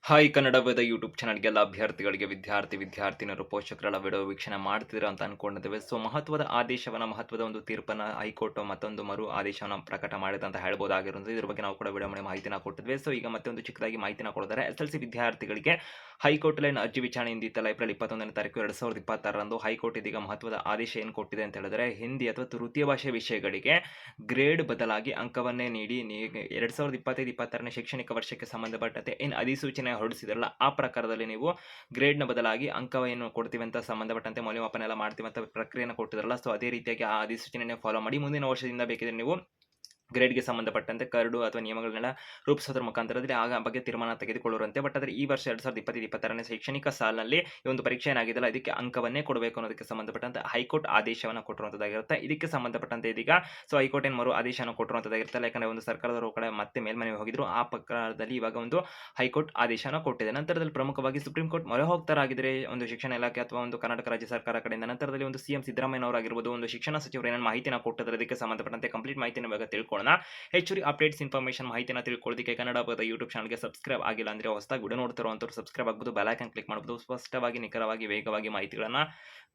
Hi Kannada ವೇದ YouTube ಚಾನಲ್ಗೆಲ್ಲ ಅಭ್ಯರ್ಥಿಗಳಿಗೆ ವಿದ್ಯಾರ್ಥಿನಿಯರು ಪೋಷಕರೆಲ್ಲ video ವೀಕ್ಷಣೆ ಮಾಡ್ತಿದ್ದೀರಾ ಅಂತ ಅನ್ಕೊಂಡಿದ್ದೇವೆ. ಸೊ ಮಹತ್ವದ ಒಂದು ತೀರ್ಪನ್ನ ಹೈಕೋರ್ಟ್ ಮತ್ತೊಂದು ಮರು ಆದೇಶವನ್ನು ಪ್ರಕಟ ಮಾಡಿದೆ ಅಂತ ಹೇಳ್ಬೋದಾಗಿರೋದು. ಇದ್ರ ಬಗ್ಗೆ ನಾವು ಕೂಡ ವಿಡಿಯೋ ಮಾಡಿ ಮಾಹಿತಿನ ಕೊಟ್ಟಿದ್ವಿ. ಸೊ ಈಗ ಮತ್ತೆ ಒಂದು ಚಿಕ್ಕದಾಗಿ ಮಾಹಿತಿನ ಕೊಡ್ತಾರೆ. SLC ವಿದ್ಯಾರ್ಥಿಗಳಿಗೆ ಹೈಕೋರ್ಟ್ ಲೈನ್ ಅರ್ಜಿ ವಿಚಾರಣೆ ಇಂದಿತ್ತಲ್ಲ ಏಪ್ರಿಲ್ 21ನೇ ತಾರೀಕು 2026ರಂದು ಹೈಕೋರ್ಟ್ ಇದೀಗ ಮಹತ್ವದ ಆದೇಶ ಏನು ಕೊಟ್ಟಿದೆ ಅಂತ ಹೇಳಿದ್ರೆ, ಹಿಂದಿ ಅಥವಾ ತೃತೀಯ ಭಾಷೆ ವಿಷಯಗಳಿಗೆ ಗ್ರೇಡ್ ಬದಲಾಗಿ ಅಂಕವನ್ನೇ ನೀಡಿ 2025-26ನೇ ಶೈಕ್ಷಣಿಕ ವರ್ಷಕ್ಕೆ ಸಂಬಂಧಪಟ್ಟಂತೆ ಏನು ಅಧಿಸೂಚನೆ ಹೊರಡಿಸಿದ್ರಲ್ಲ ಆ ಪ್ರಕಾರದಲ್ಲಿ ನೀವು ಗ್ರೇಡ್ನ ಬದಲಾಗಿ ಅಂಕ ಏನು ಕೊಡ್ತೀವಿ ಅಂತ ಸಂಬಂಧಪಟ್ಟಂತೆ ಮೌಲ್ಯಮಾಪನ ಎಲ್ಲ ಮಾಡ್ತೀವಿ ಅಂತ ಪ್ರಕ್ರಿಯೆನ ಕೊಟ್ಟಿದ್ರಲ್ಲ. ಸೊ ಅದೇ ರೀತಿಯಾಗಿ ಆ ಅಧಿಸೂಚನೆಯನ್ನು ಫಾಲೋ ಮಾಡಿ ಮುಂದಿನ ವರ್ಷದಿಂದ ಬೇಕಿದ್ರೆ ನೀವು ಗ್ರೇಡ್ಗೆ ಸಂಬಂಧಪಟ್ಟಂತೆ ಕರಡು ಅಥವಾ ನಿಯಮಗಳನ್ನೆಲ್ಲ ರೂಪಿಸೋದ್ರ ಮುಖಾಂತರದಲ್ಲಿ ಆ ಬಗ್ಗೆ ತೀರ್ಮಾನ ತೆಗೆದುಕೊಳ್ಳುವಂತೆ. ಬಟ್ ಆದರೆ ಈ ವರ್ಷ 2025-26ನೇ ಶೈಕ್ಷಣಿಕ ಸಾಲಿನಲ್ಲಿ ಈ ಒಂದು ಪರೀಕ್ಷೆ ಏನಾಗಿದೆಯಲ್ಲ ಇದಕ್ಕೆ ಅಂಕವನ್ನೇ ಕೊಡಬೇಕು ಅನ್ನೋದಕ್ಕೆ ಸಂಬಂಧಪಟ್ಟಂತೆ ಹೈಕೋರ್ಟ್ ಆದೇಶವನ್ನು ಕೊಟ್ಟಿರುವಂಥದ್ದಾಗಿರುತ್ತೆ. ಇದಕ್ಕೆ ಸಂಬಂಧಪಟ್ಟಂತೆ ಇದೀಗ ಸೊ ಹೈಕೋರ್ಟ್ ಏನು ಮರು ಆದೇಶವನ್ನು ಕೊಟ್ಟಿರುವಂಥದ್ದಾಗಿರುತ್ತೆ. ಯಾಕಂದರೆ ಒಂದು ಸರ್ಕಾರದವರು ಕೂಡ ಮತ್ತೆ ಮೇಲ್ಮನೆಗೆ ಹೋಗಿದ್ರು. ಆ ಪ್ರಕಾರದಲ್ಲಿ ಇವಾಗ ಒಂದು ಹೈಕೋರ್ಟ್ ಆದೇಶನ ಕೊಟ್ಟಿದೆ. ನಂತರದಲ್ಲಿ ಪ್ರಮುಖವಾಗಿ ಸುಪ್ರೀಂ ಕೋರ್ಟ್ ಮೊರೆ ಹೋಗ್ತಾರಾಗಿದ್ರೆ ಒಂದು ಶಿಕ್ಷಣ ಇಲಾಖೆ ಅಥವಾ ಒಂದು ಕರ್ನಾಟಕ ರಾಜ್ಯ ಸರ್ಕಾರ ಕಡೆಯಿಂದ ನಂತರದಲ್ಲಿ ಒಂದು ಸಿಎಂ ಸಿದ್ದರಾಮಯ್ಯನವರಾಗಿರ್ಬೋದು, ಒಂದು ಶಿಕ್ಷಣ ಸಚಿವರು ಏನೇನು ಮಾಹಿತಿನ ಕೊಟ್ಟಿದ್ದಾರೆ ಇದಕ್ಕೆ ಸಂಬಂಧಪಟ್ಟಂತೆ ಕಂಪ್ಲೀಟ್ ಮಾಹಿತಿನ ಇವಾಗ ತಿಳ್ಕೊಳ್ಳೋಣ. ಹೆಚ್ಚುವರಿ ಅಪ್ಡೇಟ್ಸ್ ಇನ್ಫಾರ್ಮೇಷನ್ ಮಾಹಿತಿನ ತಿಳ್ಕೊಳ್ಳೋದಕ್ಕೆ ಕನ್ನಡ ಪದ ಯೂಟ್ಯೂಬ್ ಚಾನಲ್ಗೆ ಸಬ್ಸ್ಕ್ರೈಬ್ ಆಗಿಲ್ಲ ಅಂದ್ರೆ ಹೊಸದಾಗಿ ವಿಡಿಯೋ ನೋಡ್ತಿರುವಂಥವ್ರು ಸಬ್ಸ್ಕ್ರೈಬ್ ಆಗ್ಬೋದು, ಬೆಲ್ ಐಕಾನ್ ಕ್ಲಿಕ್ ಮಾಡ್ಬೋದು. ಸ್ಪಷ್ಟವಾಗಿ ನಿಖರವಾಗಿ ವೇಗವಾಗಿ ಮಾಹಿತಿಗಳನ್ನ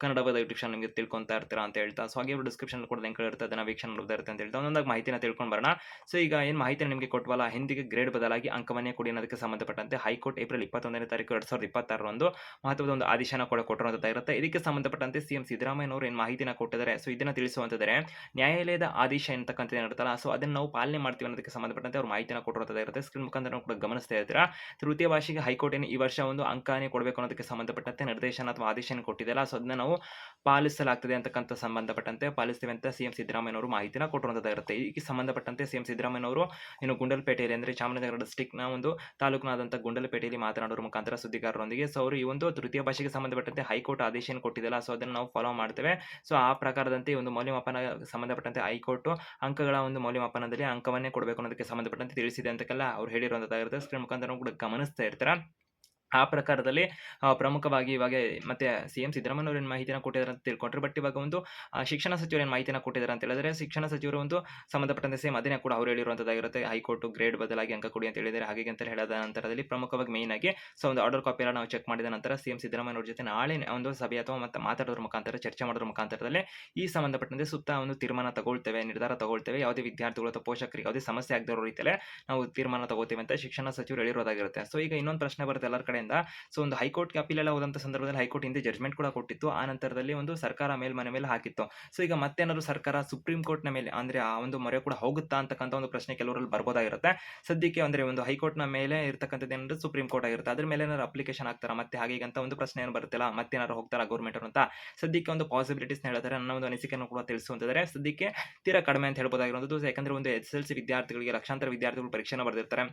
ಕನ್ನಡ ಪದ ಯೂಟ್ಯೂಬ್ ಚಾನಲ್ ನಿಮಗೆ ತಿಳ್ಕೊಂತಾ ಇರ್ತೀರಾ ಅಂತ ಹೇಳ್ತಾ, ಸೊ ಹಾಗೆ ಡಿಸ್ಕ್ರಿಪ್ಷನ್ ಕೂಡ ಲಿಂಕ್ ಇರುತ್ತೆ, ಅದನ್ನ ವೀಕ್ಷಣೆ ನೋಡ್ತಾ ಇರುತ್ತೆ ಅಂತ ಹೇಳ್ತಾ ಒಂದೊಂದಾಗಿ ಮಾಹಿತಿನ ತಿಳ್ಕೊಂಡು ಬರೋಣ. ಸೊ ಈಗ ಏನು ಮಾಹಿತಿನ ನಿಮಗೆ ಕೊಟ್ವಲ್ಲ, ಹಿಂದಿಗೆ ಗ್ರೇಡ್ ಬದಲಾಗಿ ಅಂಕವನ್ನೇ ಕೊಡಿ ಅನ್ನೋದಕ್ಕೆ ಸಂಬಂಧಪಟ್ಟಂತೆ ಹೈಕೋರ್ಟ್ ಏಪ್ರಿಲ್ 21ನೇ ತಾರೀಕು 2026ರಂದು ಮಹತ್ವದ ಒಂದು ಆದೇಶನ ಕೂಡ ಕೊಟ್ಟಿರುವಂಥದ್ದಾಗಿರುತ್ತೆ. ಇದಕ್ಕೆ ಸಂಬಂಧಪಟ್ಟಂತೆ ಸಿಎಂ ಸಿದ್ದರಾಮಯ್ಯನವರು ಏನು ಮಾಹಿತಿನ ಕೊಟ್ಟಿದ್ದಾರೆ, ಸೊ ಇದನ್ನ ತಿಳಿಸುವಂತಿದ್ದಾರೆ. ನ್ಯಾಯಾಲಯದ ಆದೇಶ ಅಂತಕ್ಕಂಥ ಏನಿರುತ್ತಲ್ಲ, ಸೊ ಅದನ್ನು ನಾವು ಪಾಲನೆ ಮಾಡ್ತೀವಿ ಅನ್ನೋದಕ್ಕೆ ಸಂಬಂಧಪಟ್ಟಂತೆ ಅವ್ರು ಮಾಹಿತಿನ ಕೊಟ್ಟಿರುವಂಥದ್ದಾಗಿರುತ್ತೆ. ಸ್ಕ್ರೀನ್ ಮುಖಾಂತರ ಕೂಡ ಗಮನಿಸ್ತಾ ಇರ್ತೀರಾ. ತೃತೀಯ ಭಾಷೆಗೆ ಹೈಕೋರ್ಟ್ ಏನು ಈ ವರ್ಷ ಒಂದು ಅಂಕನೇ ಕೊಡಬೇಕು ಅನ್ನೋದಕ್ಕೆ ಸಂಬಂಧಪಟ್ಟಂತೆ ನಿರ್ದೇಶನ ಅಥವಾ ಆದೇಶನ ಕೊಟ್ಟಿದೆಯಲ್ಲ, ಸೊ ಅದನ್ನ ನಾವು ಪಾಲಿಸಲಾಗ್ತದೆ ಅಂತಕ್ಕಂಥ ಸಂಬಂಧಪಟ್ಟಂತೆ ಪಾಲಿಸ್ತೀವಿ ಅಂತ ಸಿಎಂ ಸಿದ್ದರಾಮಯ್ಯನವರು ಮಾಹಿತಿನ ಕೊಟ್ಟಿರುವಂಥದ್ದಾಗಿರುತ್ತೆ. ಇದಕ್ಕೆ ಸಂಬಂಧಪಟ್ಟಂತೆ ಸಿಎಂ ಸಿದ್ದರಾಮಯ್ಯನವರು ಇನ್ನು ಗುಂಡಲಪೇಟೆಯಲ್ಲಿ ಅಂದರೆ ಚಾಮರಾಜನಗರ ಡಿಸ್ಟ್ರಿಕ್ಟ್ನ ಒಂದು ತಾಲೂಕಿನಾದಂಥ ಗುಂಡಲಪೇಟೆಯಲ್ಲಿ ಮಾತನಾಡೋರ ಮುಖಾಂತರ ಸುದ್ದಿಗಾರರೊಂದಿಗೆ ಸೊ ಅವರು ಈ ಒಂದು ತೃತೀಯ ಭಾಷೆಗೆ ಸಂಬಂಧಪಟ್ಟಂತೆ ಹೈಕೋರ್ಟ್ ಆದೇಶ ಕೊಟ್ಟಿದೆಯಲ್ಲ, ಸೊ ಅದನ್ನು ನಾವು ಫಾಲೋ ಮಾಡ್ತೇವೆ. ಸೊ ಆ ಪ್ರಕಾರದಂತೆ ಒಂದು ಮೌಲ್ಯಮಾಪನ ಸಂಬಂಧಪಟ್ಟಂತೆ ಹೈಕೋರ್ಟ್ ಅಂಕಗಳ ಒಂದು ಮೌಲ್ಯಮಾಪನದಲ್ಲಿ ಅಂಕವನ್ನೇ ಕೊಡಬೇಕು ಅನ್ನೋದಕ್ಕೆ ಸಂಬಂಧಪಟ್ಟಂತೆ ತಿಳಿಸಿದೆ ಅಂತಕ್ಕೆಲ್ಲ ಅವ್ರು ಹೇಳಿರುವಂಥದ್ದಾಗಿರುತ್ತೆ. ಸ್ಕ್ರೀನ್ ಮುಖಾಂತರ ಕೂಡ ಗಮನಿಸ್ತಾ ಇರ್ತೀರಾ. ಆ ಪ್ರಕಾರದಲ್ಲಿ ಪ್ರಮುಖವಾಗಿ ಇವಾಗ ಮತ್ತೆ ಸಿಎಂ ಸಿದ್ದರಾಮಯ್ಯನವರು ಏನು ಮಾಹಿತಿನ ಕೊಟ್ಟಿದ್ದಾರೆ ಅಂತ ತಿಳ್ಕೊಂಡ್ರೆ, ಬಟ್ ಇವಾಗ ಒಂದು ಶಿಕ್ಷಣ ಸಚಿವರು ಏನು ಮಾಹಿತಿನ ಕೊಟ್ಟಿದ್ದಾರೆ ಅಂತ ಹೇಳಿದ್ರೆ, ಶಿಕ್ಷಣ ಸಚಿವರು ಒಂದು ಸಂಬಂಧಪಟ್ಟಂತೆ ಸೇಮ್ ಅದನ್ನೇ ಕೂಡ ಅವರು ಹೇಳಿರುವಂಥದ್ದಾಗಿರುತ್ತೆ. ಹೈಕೋರ್ಟ್ ಗ್ರೇಡ್ ಬದಲಾಗಿ ಅಂಕ ಕೊಡಿ ಅಂತ ಹೇಳಿದರೆ ಹಾಗೆ ಅಂತ ಹೇಳಿದ ನಂತರದಲ್ಲಿ ಪ್ರಮುಖವಾಗಿ ಮೇನ್ ಆಗಿ ಸೊ ಒಂದು ಆರ್ಡರ್ ಕಾಪಿ ಎಲ್ಲ ನಾವು ಚೆಕ್ ಮಾಡಿದ ನಂತರ ಸಿಎಂ ಸಿದ್ದರಾಮಯ್ಯನವರ ಜೊತೆ ನಾಳೆ ಒಂದು ಸಭೆ ಅಥವಾ ಮತ್ತೆ ಮಾತಾಡೋದ್ರ ಮುಖಾಂತರ ಚರ್ಚೆ ಮಾಡೋದ್ರ ಮುಖಾಂತರದಲ್ಲಿ ಈ ಸಂಬಂಧಪಟ್ಟಂತೆ ಸೂಕ್ತ ಒಂದು ತೀರ್ಮಾನ ತಗೊಳ್ತೇವೆ, ನಿರ್ಧಾರ ತಗೊಳ್ತೇವೆ. ಯಾವುದೇ ವಿದ್ಯಾರ್ಥಿಗಳು ಅಥವಾ ಪೋಷಕರಿಗೆ ಯಾವುದೇ ಸಮಸ್ಯೆ ಆಗದಿರೋ ರೀತಿಯಲ್ಲೇ ನಾವು ತೀರ್ಮಾನ ತಗೋತೀವಿ ಅಂತ ಶಿಕ್ಷಣ ಸಚಿವರು ಹೇಳಿರೋದಾಗಿರುತ್ತೆ. ಸೊ ಈಗ ಇನ್ನೊಂದು ಪ್ರಶ್ನೆ ಬರುತ್ತೆ ಎಲ್ಲರ ಕಡೆಯಿಂದ. ಸೊ ಒಂದು ಹೈಕೋರ್ಟ್ಗೆ ಅಪೀಲ್ ಎಲ್ಲ ಹೋದಂಥ ಸಂದರ್ಭದಲ್ಲಿ ಹೈಕೋರ್ಟ್ ಹಿಂದೆ ಜಡ್ಜ್ಮೆಂಟ್ ಕೂಡ ಕೊಟ್ಟಿತ್ತು. ಆ ನಂತರದಲ್ಲಿ ಒಂದು ಸರ್ಕಾರ ಮೇಲ್ಮನೆ ಮೇಲೆ ಹಾಕಿತ್ತು. ಸೊ ಈಗ ಮತ್ತೇನಾದ್ರು ಸರ್ಕಾರ ಸುಪ್ರೀಂ ಕೋರ್ಟ್ನ ಮೇಲೆ ಅಂದ್ರೆ ಆ ಒಂದು ಮೊರೆ ಕೂಡ ಹೋಗುತ್ತಾ ಅಂತಕ್ಕಂಥ ಒಂದು ಪ್ರಶ್ನೆ ಕೆಲವರಲ್ಲಿ ಬರ್ಬೋದಾಗಿರುತ್ತೆ. ಸದ್ಯಕ್ಕೆ ಅಂದ್ರೆ ಒಂದು ಹೈಕೋರ್ಟ್ನ ಮೇಲೆ ಇರ್ತಕ್ಕಂಥದ್ದು ಏನಂದ್ರೆ ಸುಪ್ರೀಂ ಕೋರ್ಟ್ ಆಗಿರುತ್ತೆ. ಅದ್ರ ಮೇಲೆ ಏನಾದ್ರು ಅಪ್ಲಿಕೇಶನ್ ಹಾಕ್ತಾರ ಮತ್ತೆ ಹಾಗೆ ಅಂತ ಒಂದು ಪ್ರಶ್ನೆ ಏನು ಬರುತ್ತಲ್ಲ, ಮತ್ತೇನಾದ್ರು ಹೋಗ್ತಾರ ಗೌರ್ಮೆಂಟ್ ಅಂತ ಸದ್ಯಕ್ಕೆ ಒಂದು ಪಾಸಿಬಿಲಿಟೀಸ್ ಹೇಳ್ತಾರೆ. ನನ್ನ ಒಂದು ಅನಿಸಿಕೆಯನ್ನು ಕೂಡ ತಿಳಿಸುವಂತಿದ್ದಾರೆ. ಸದ್ಯಕ್ಕೆ ತೀರಾ ಕಡಿಮೆ ಅಂತ ಹೇಳ್ಬೋದಾಗಿರೋದು. ಯಾಕಂದ್ರೆ ಒಂದು SLC ವಿದ್ಯಾರ್ಥಿಗಳಿಗೆ ಲಕ್ಷಾಂತರ ವಿದ್ಯಾರ್ಥಿಗಳು ಪರೀಕ್ಷೆನ ಬರೆದಿರ್ತಾರೆ.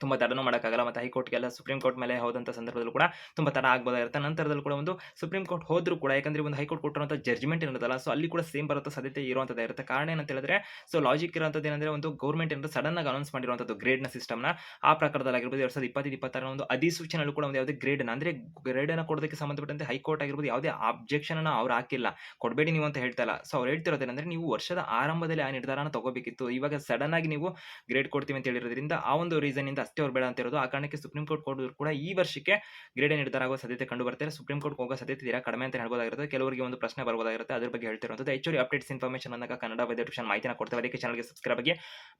ತುಂಬ ತಡನೂ ಮಾಡೋಕ್ಕಾಗಲ್ಲ. ಮತ್ತು ಹೈಕೋರ್ಟ್ಗೆಲ್ಲ ಸುಪ್ರೀಂ ಕೋರ್ಟ್ ಮೇಲೆ ಹೋದಂಥ ಸಂದರ್ಭದಲ್ಲೂ ಕೂಡ ತುಂಬ ತಡ ಆಗ್ಬೋದಾಗಿರುತ್ತೆ. ನಂತರದಲ್ಲಿ ಕೂಡ ಒಂದು ಸುಪ್ರೀಂ ಕೋರ್ಟ್ ಹೋದರೂ ಕೂಡ ಯಾಕಂದರೆ ಒಂದು ಹೈಕೋರ್ಟ್ ಕೊಟ್ಟಿರುವಂಥ ಜಡ್ಜ್ಮೆಂಟ್ ಇರುತ್ತಲ್ಲ, ಸೊ ಅಲ್ಲಿ ಕೂಡ ಸೇಮ್ ಬರೋ ಸಾಧ್ಯತೆ ಇರುವಂಥದ್ದಾಗಿರುತ್ತೆ. ಕಾರಣ ಏನಂತ ಹೇಳಿದ್ರೆ, ಸೊ ಲಾಜಿಕ್ ಇರುವಂಥದ್ದು ಏನಂದರೆ ಒಂದು ಗೌರ್ಮೆಂಟ್ ಏನಾದರೂ ಸಡನ್ನಾಗಿ ಅನೌನ್ಸ್ ಮಾಡಿರುವಂಥದ್ದು ಗ್ರೇಡ್ನ ಸಿಸ್ಟಮ್ನ ಆ ಪ್ರಕಾರದಲ್ಲಾಗಿರ್ಬೋದು. 2025-26ರ ಒಂದು ಅಧಿಸೂಚನೆಯಲ್ಲೂ ಕೂಡ ಒಂದು ಯಾವುದೇ ಗ್ರೇಡ್ನ ಅಂದರೆ ಗ್ರೇಡನ್ನು ಕೊಡೋದಕ್ಕೆ ಸಂಬಂಧಪಟ್ಟಂತೆ ಹೈಕೋರ್ಟ್ ಆಗಿರ್ಬೋದು ಯಾವುದೇ ಆಬ್ಜೆಕ್ಷನನ್ನು ಅವ್ರು ಹಾಕಿಲ್ಲ, ಕೊಡಬೇಡಿ ನೀವು ಅಂತ ಹೇಳ್ತಾ ಇಲ್ಲ. ಸೊ ಅವ್ರು ಹೇಳ್ತಿರೋದೇನೆಂದರೆ, ನೀವು ವರ್ಷದ ಆರಂಭದಲ್ಲಿ ಆ ನಿರ್ಧಾರನ ತಗೋಬೇಕಿತ್ತು. ಇವಾಗ ಸಡನ್ ಆಗಿ ನೀವು ಗ್ರೇಡ್ ಕೊಡ್ತೀವಿ ಅಂತ ಹೇಳಿರೋದ್ರಿಂದ ಆ ಒಂದು ರೀಸನ್ನಿಂದ ಅಷ್ಟೇ ಅವ್ರು ಬೇಡ ಅಂತ ಇರೋದು. ಆ ಕಾರಣಕ್ಕೆ ಸುಪ್ರೀಂ ಕೋರ್ಟ್ ಕೊಡೋದು ಕೂಡ ಈ ವರ್ಷಕ್ಕೆ ಗ್ರೇಡ್ ನಿರ್ಧಾರ ಆಗೋ ಸಾಧ್ಯತೆ ಕಂಡು ಬರ್ತಾರೆ. ಸುಪ್ರೀಂ ಕೋರ್ಟ್ ಹೋಗೋ ಸಾಧ್ಯತೆ ತೀರಾ ಕಡಿಮೆ ಅಂತ ಹೇಳ್ಬೋದಾಗಿರುತ್ತೆ. ಕೆಲವರಿಗೆ ಒಂದು ಪ್ರಶ್ನೆ ಬರ್ಬೋದಾಗಿರುತ್ತೆ, ಅದ್ರ ಬಗ್ಗೆ ಹೇಳ್ತಿರುವಂಥದ್ದು. ಹೆಚ್ಚುವರಿ ಅಪ್ಡೇಟ್ಸ್ ಇನ್ಫಾರ್ಮೇಷನ್ ಅಂದಾಗ ಕನ್ನಡ ವೆದರ್ ಟ್ಯೂಷನ್ ಮಾಹಿತಿನ ಕೊಡ್ತೇವೆ. ಅದಕ್ಕೆ ಚಾನಲ್ಗೆ ಸಬ್ಸ್ಕ್ರೈಬ್ ಆಗಿ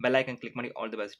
ಬೆಲ್ ಐಕನ್ ಕ್ಲಿಕ್ ಮಾಡಿ. All the best.